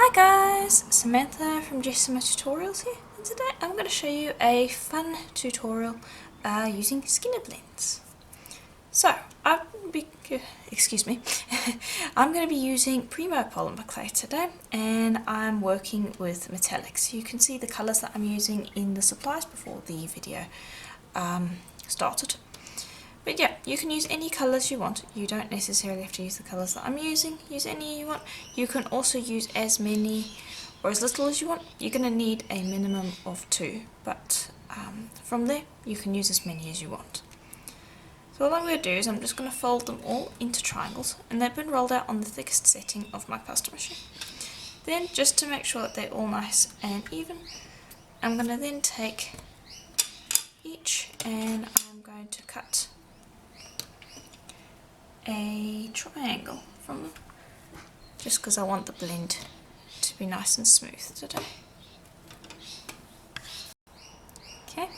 Hi guys, Samantha from Jessima Tutorials here, and today I'm going to show you a fun tutorial using Skinner blends. So, excuse me, I'm going to be using Primo polymer clay today, and I'm working with metallics. You can see the colours that I'm using in the supplies before the video started. But yeah, you can use any colours you want. You don't necessarily have to use the colours that I'm using. Use any you want. You can also use as many or as little as you want. You're going to need a minimum of 2, but from there you can use as many as you want. So all I'm going to do is I'm just going to fold them all into triangles, and they've been rolled out on the thickest setting of my pasta machine. Then, just to make sure that they're all nice and even, I'm going to then take each and I'm going to cut a triangle from them, just because I want the blend to be nice and smooth today. Okay,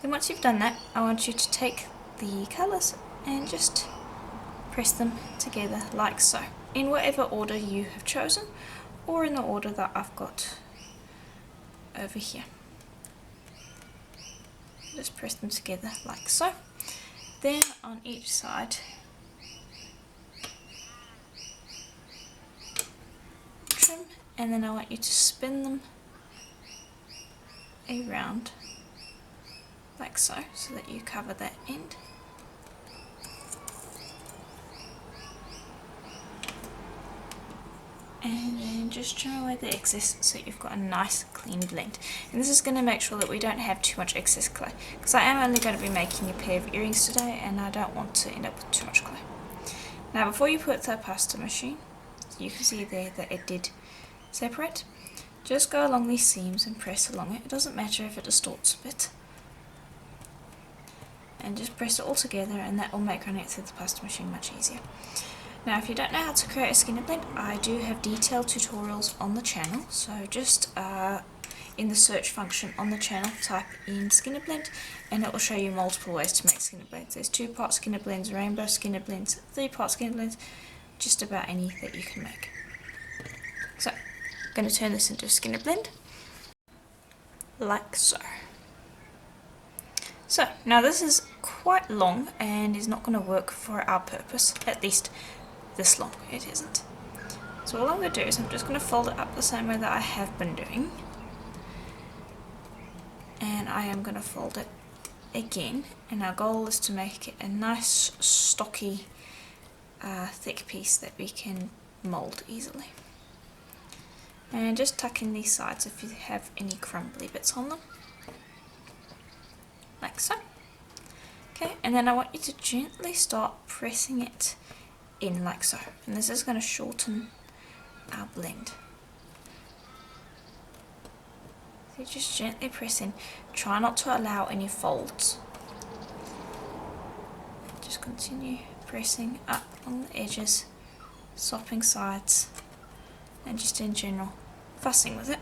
then once you've done that, I want you to take the colours and just press them together like so, in whatever order you have chosen, or in the order that I've got over here. Just press them together like so. Then on each side, trim, and then I want you to spin them around like so, so that you cover that end. And then just trim away the excess so you've got a nice clean blend. And this is going to make sure that we don't have too much excess clay, because I am only going to be making a pair of earrings today and I don't want to end up with too much clay. Now before you put the pasta machine, you can see there that it did separate. Just go along these seams and press along it. It doesn't matter if it distorts a bit. And just press it all together, and that will make running it through the pasta machine much easier. Now if you don't know how to create a Skinner blend, I do have detailed tutorials on the channel, so just in the search function on the channel type in Skinner blend and it will show you multiple ways to make Skinner blends. There's 2-part Skinner blends, rainbow Skinner blends, 3-part Skinner blends, just about any that you can make. So I'm going to turn this into a Skinner blend like so. So now this is quite long and is not going to work for our purpose, at least this long it isn't. So all I'm going to do is I'm just going to fold it up the same way that I have been doing, and I am going to fold it again, and our goal is to make it a nice stocky thick piece that we can mould easily. And just tuck in these sides if you have any crumbly bits on them, like so. Okay, and then I want you to gently start pressing it in like so, and this is going to shorten our blend. So you just gently press in, try not to allow any folds. Just continue pressing up on the edges, swapping sides, and just in general fussing with it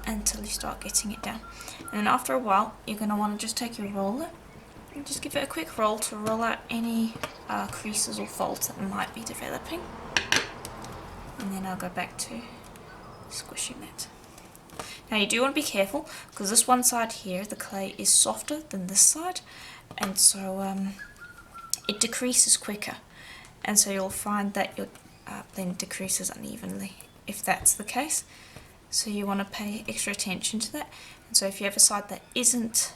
until you start getting it down. And then after a while you're going to want to just take your roller and just give it a quick roll to roll out any creases or folds that might be developing, and then I'll go back to squishing that. Now you do want to be careful, because this one side here, the clay is softer than this side, and so it decreases quicker, and so you'll find that your blend decreases unevenly if that's the case. So you want to pay extra attention to that, and so if you have a side that isn't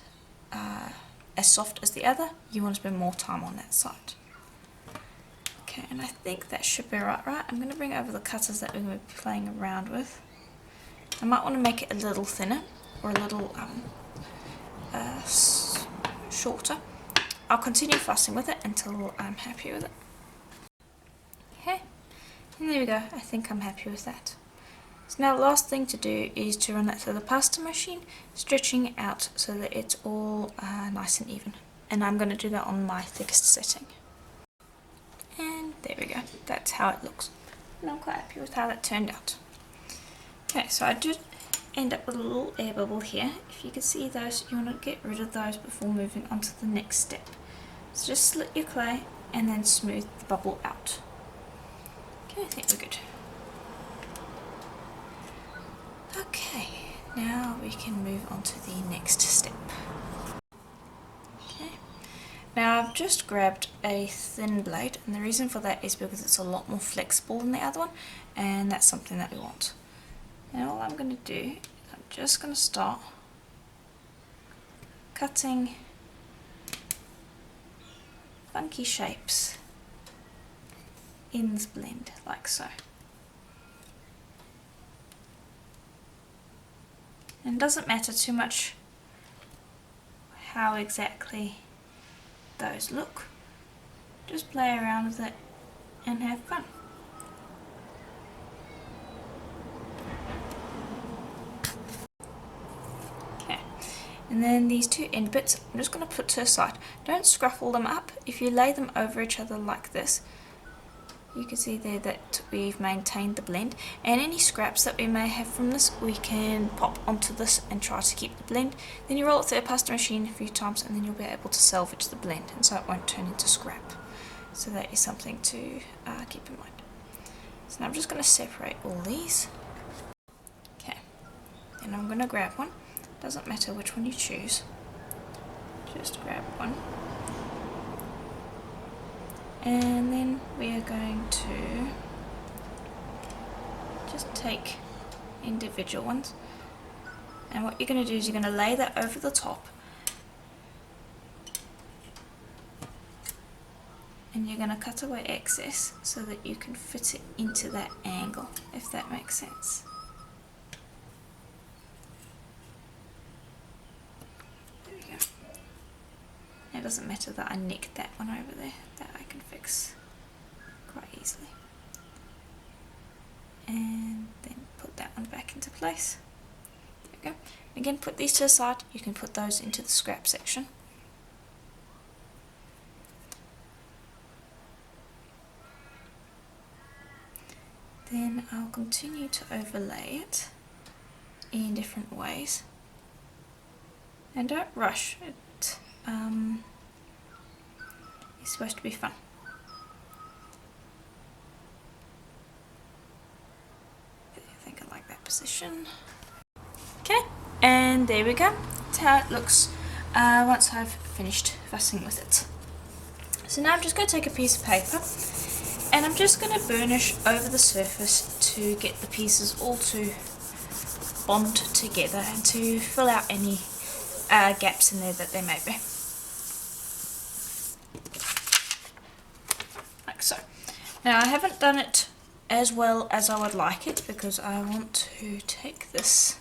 as soft as the other, you want to spend more time on that side. Okay, and I think that should be right. I'm going to bring over the cutters that we're going to be playing around with. I might want to make it a little thinner or a little shorter. I'll continue fussing with it until I'm happy with it. Okay, and there we go. I think I'm happy with that. So now the last thing to do is to run that through the pasta machine, stretching it out so that it's all nice and even. And I'm going to do that on my thickest setting. And there we go, that's how it looks. And I'm quite happy with how that turned out. Okay, so I did end up with a little air bubble here. If you can see those, you want to get rid of those before moving on to the next step. So just slit your clay and then smooth the bubble out. Okay, I think we're good. Okay, now we can move on to the next step. Okay, now I've just grabbed a thin blade, and the reason for that is because it's a lot more flexible than the other one, and that's something that we want. And all I'm going to do is I'm just going to start cutting funky shapes in this blend, like so. And it doesn't matter too much how exactly those look, just play around with it and have fun. Okay, and then these two end bits I'm just going to put to the side. Don't scruffle them up. If you lay them over each other like this, you can see there that we've maintained the blend, and any scraps that we may have from this we can pop onto this and try to keep the blend. Then you roll it through a pasta machine a few times and then you'll be able to salvage the blend, and so it won't turn into scrap. So that is something to keep in mind. So now I'm just going to separate all these. Okay, then I'm going to grab one. Doesn't matter which one you choose, just grab one. And then we are going to just take individual ones, and what you're going to do is you're going to lay that over the top, and you're going to cut away excess so that you can fit it into that angle, if that makes sense. There we go. It doesn't matter that I nicked that one over there, that I can fix quite easily. And then put that one back into place. There we go. Again, put these to the side. You can put those into the scrap section. Then I'll continue to overlay it in different ways. And don't rush it. It's supposed to be fun. I think I like that position. Okay, and there we go. That's how it looks once I've finished fussing with it. So now I'm just going to take a piece of paper and I'm just going to burnish over the surface to get the pieces all to bond together and to fill out any gaps in there that there may be. Like so. Now I haven't done it as well as I would like it because I want to take this,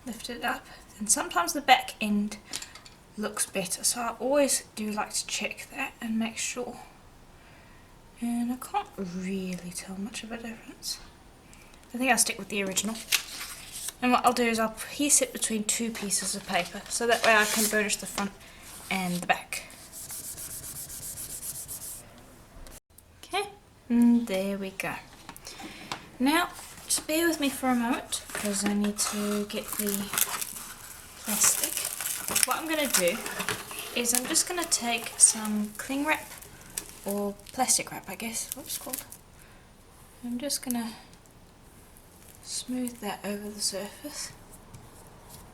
lift it up, and sometimes the back end looks better, so I always do like to check that and make sure. And I can't really tell much of a difference. I think I'll stick with the original. And what I'll do is I'll piece it between two pieces of paper, so that way I can burnish the front and the back. Okay, and there we go. Now, just bear with me for a moment, because I need to get the plastic. What I'm going to do is I'm just going to take some cling wrap, or plastic wrap I guess, what it's called. I'm just going to smooth that over the surface,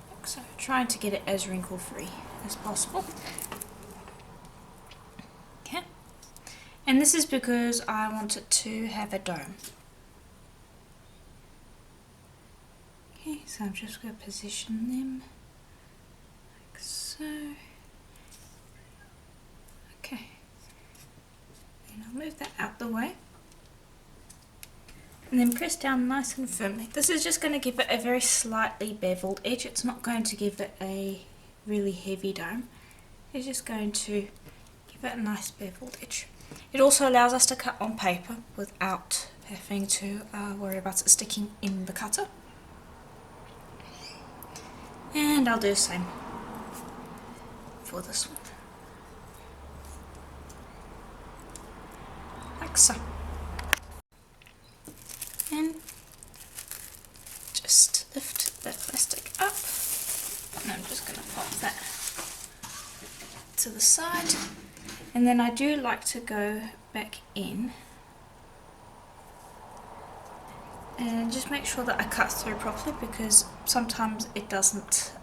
like so, trying to get it as wrinkle free as possible. Okay, and this is because I want it to have a dome. Okay, so I'm just going to position them like so. Okay, then I'll move that out the way. And then press down nice and firmly. This is just going to give it a very slightly beveled edge. It's not going to give it a really heavy dome. It's just going to give it a nice beveled edge. It also allows us to cut on paper without having to worry about it sticking in the cutter. And I'll do the same for this one. Like so. And just lift the plastic up, and I'm just going to pop that to the side, and then I do like to go back in And just make sure that I cut through properly, because sometimes it doesn't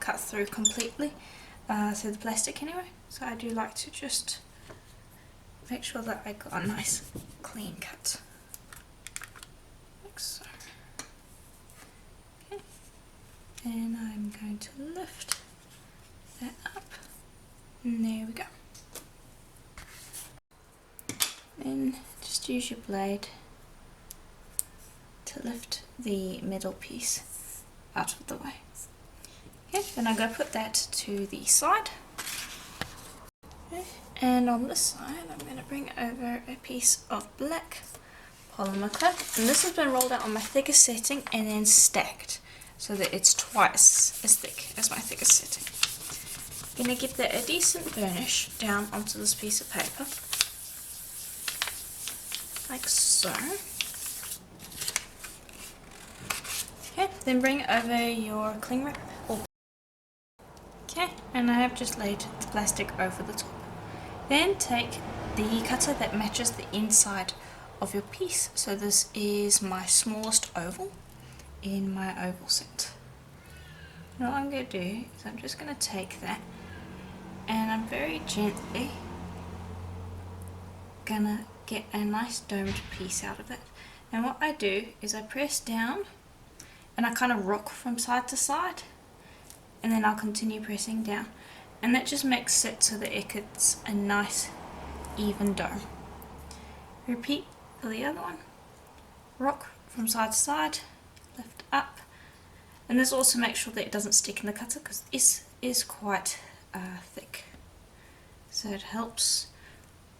cut through completely through the plastic anyway. So I do like to just make sure that I got a nice clean cut. Like so. Okay. And I'm going to lift that up. And there we go. Then just use your blade to lift the middle piece out of the way. Okay, then I'm going to put that to the side. Okay. And on this side I'm going to bring over a piece of black polymer clip, and this has been rolled out on my thickest setting and then stacked so that it's twice as thick as my thickest setting. I'm going to give that a decent burnish down onto this piece of paper, like so. Okay, then bring over your cling wrap. Okay, and I have just laid the plastic over the top. Then take the cutter that matches the inside of your piece. So this is my smallest oval in my oval set. Now what I'm going to do is I'm just going to take that and I'm very gently going to get a nice domed piece out of it. And what I do is I press down and I kind of rock from side to side, and then I'll continue pressing down, and that just makes it so that it gets a nice even dome. Repeat for the other one. Rock from side to side, lift up, and this also makes sure that it doesn't stick in the cutter because this is quite thick, so it helps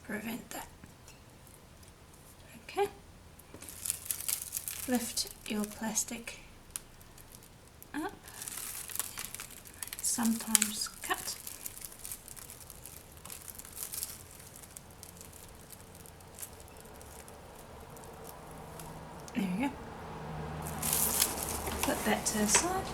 prevent that. Okay, lift your plastic up, sometimes cut. There we go. Put that to the side.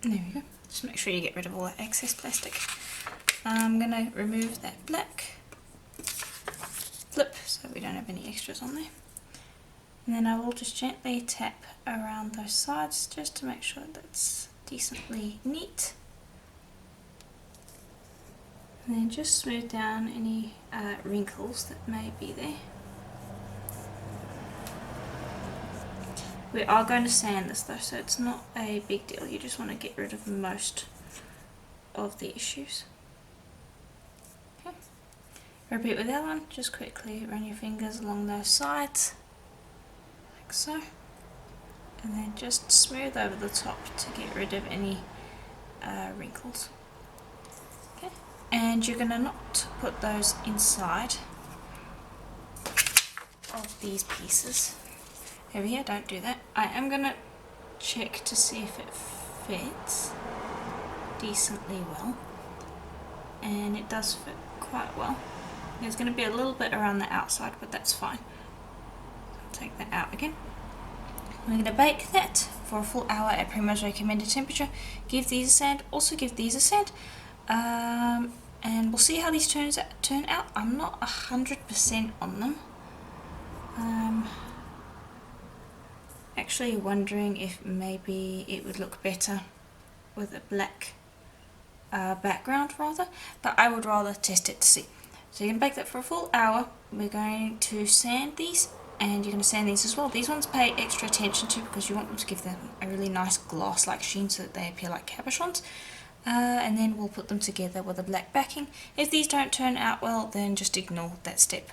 There we go. Just make sure you get rid of all that excess plastic. I'm going to remove that black flip so we don't have any extras on there. And then I will just gently tap around those sides just to make sure that's decently neat. And then just smooth down any wrinkles that may be there. We are going to sand this though, so it's not a big deal. You just want to get rid of most of the issues. Okay. Repeat with that one. Just quickly run your fingers along those sides, like so. And then just smooth over the top to get rid of any wrinkles. Okay. And you're going to not put those inside of these pieces. Over here, don't do that. I am going to check to see if it fits decently well, and it does fit quite well. There's going to be a little bit around the outside, but that's fine. I'll take that out again. We're going to bake that for a full hour at Primo's recommended temperature. Give these a sand, also give these a sand, and we'll see how these turn out. I'm not 100% on them. Actually wondering if maybe it would look better with a black background rather, but I would rather test it to see. So you're going to bake that for a full hour. We're going to sand these, and you're going to sand these as well. These ones pay extra attention to because you want them to give them a really nice gloss-like sheen so that they appear like cabochons. And then we'll put them together with a black backing. If these don't turn out well, then just ignore that step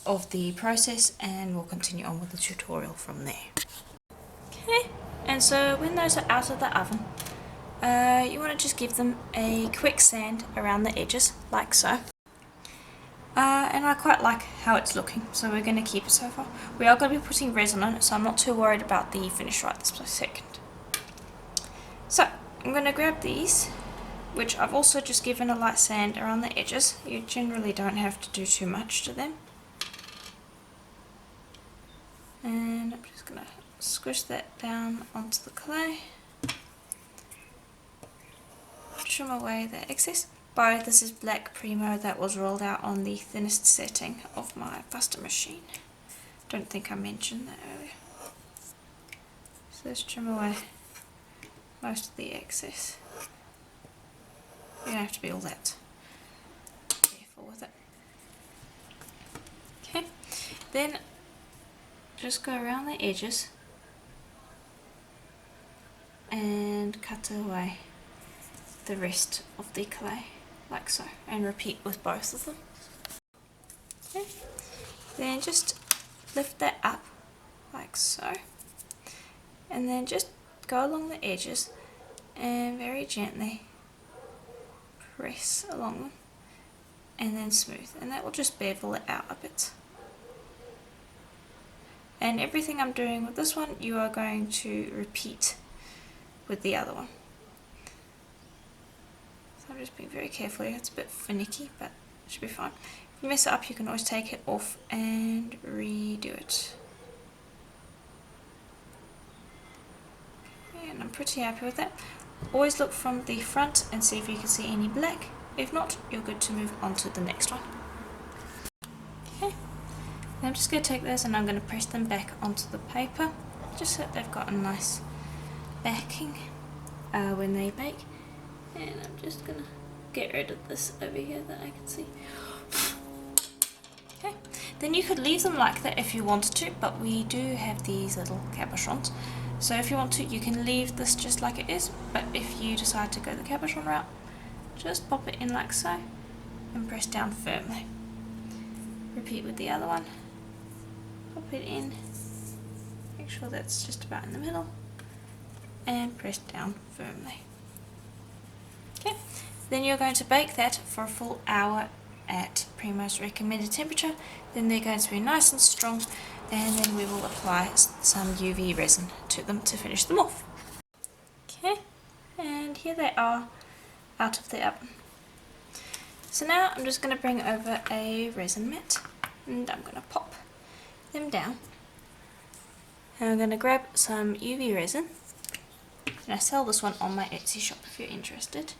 of the process and we'll continue on with the tutorial from there. Okay, and so when those are out of the oven, you want to just give them a quick sand around the edges, like so. And I quite like how it's looking, so we're going to keep it so far. We are going to be putting resin on it, so I'm not too worried about the finish right this second. So, I'm going to grab these, which I've also just given a light sand around the edges. You generally don't have to do too much to them. And I'm just going to squish that down onto the clay. trim away the excess. This is black Primo that was rolled out on the thinnest setting of my pasta machine. Don't think I mentioned that earlier. So let's trim away most of the excess. You don't have to be all that careful with it. Okay, then just go around the edges and cut away the rest of the clay like so, and repeat with both of them. Okay. Then just lift that up like so, and then just go along the edges and very gently press along them and then smooth, and that will just bevel it out a bit. And everything I'm doing with this one you are going to repeat with the other one. So I'm just being very careful here. It's a bit finicky, but it should be fine. If you mess it up, you can always take it off and redo it. Okay, and I'm pretty happy with that. Always look from the front and see if you can see any black. If not, you're good to move on to the next one. Okay, then I'm just going to take those and I'm going to press them back onto the paper, just so they've got a nice backing when they bake. And I'm just going to get rid of this over here that I can see. Okay, then you could leave them like that if you wanted to, but we do have these little cabochons. So if you want to, you can leave this just like it is, but if you decide to go the cabochon route, just pop it in like so and press down firmly. Repeat with the other one. Pop it in, make sure that's just about in the middle, and press down firmly. Okay, then you're going to bake that for a full hour at Primo's recommended temperature. Then they're going to be nice and strong, and then we will apply some UV resin to them to finish them off. Okay, and here they are out of the oven. So now I'm just going to bring over a resin mat and I'm going to pop them down. And I'm going to grab some UV resin, and I sell this one on my Etsy shop if you're interested.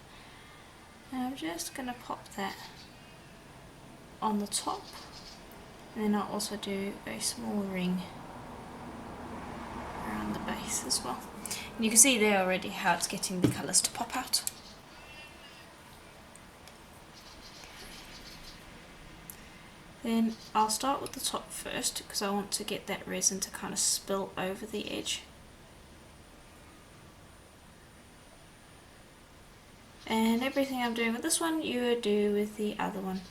And I'm just going to pop that on the top, and then I'll also do a small ring around the base as well. And you can see there already how it's getting the colours to pop out. Then I'll start with the top first because I want to get that resin to kind of spill over the edge. And everything I'm doing with this one, you would do with the other one.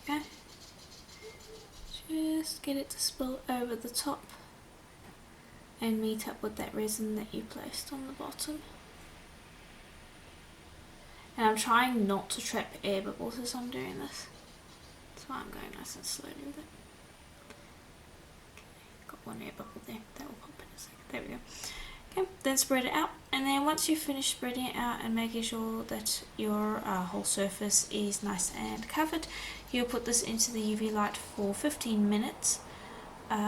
Okay. Just get it to spill over the top and meet up with that resin that you placed on the bottom. And I'm trying not to trap air bubbles as I'm doing this. That's why I'm going nice and slowly with it. Got one air bubble there, that will pop in a second. There we go. Okay, then spread it out, and then once you've finished spreading it out and making sure that your whole surface is nice and covered, you'll put this into the UV light for 15 minutes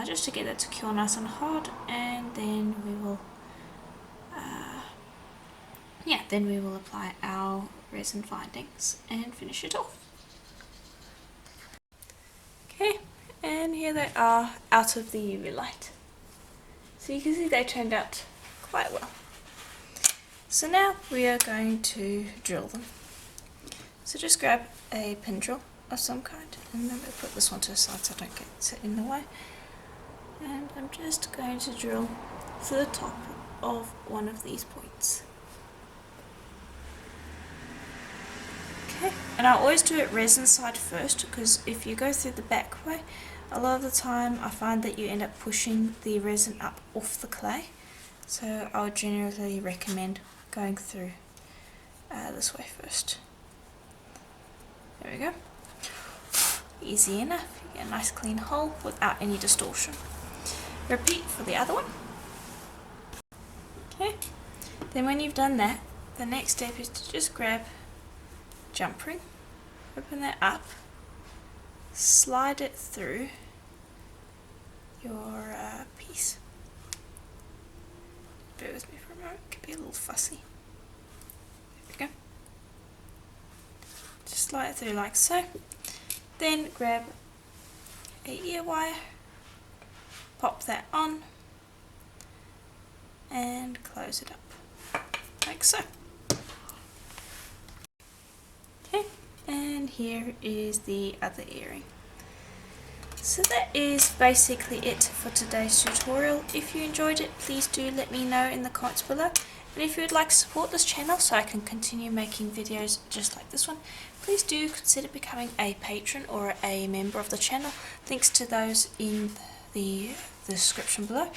just to get that to cure nice and hard, and then we will then we will apply our resin findings and finish it off. Okay, and here they are out of the UV light. So you can see they turned out quite well. So now we are going to drill them. So just grab a pin drill of some kind, and then we'll put this one to the side so I don't get it in the way. And I'm just going to drill to the top of one of these points. Okay, and I always do it resin side first, because if you go through the back way, a lot of the time I find that you end up pushing the resin up off the clay. So I would generally recommend going through this way first. There we go. Easy enough. You get a nice clean hole without any distortion. Repeat for the other one. Okay, then when you've done that, the next step is to just grab jump ring, open that up, slide it through your piece. Bear with me for a moment, it could be a little fussy. There we go. Just slide it through like so. Then grab a ear wire, pop that on, and close it up, like so. Okay, and here is the other earring. So that is basically it for today's tutorial. If you enjoyed it, please do let me know in the comments below. And if you would like to support this channel so I can continue making videos just like this one, please do consider becoming a patron or a member of the channel. Links to those in the description below.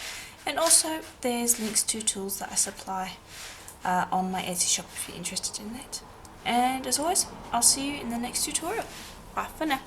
And also there's links to tools that I supply on my Etsy shop if you're interested in that. And as always, I'll see you in the next tutorial. Bye for now.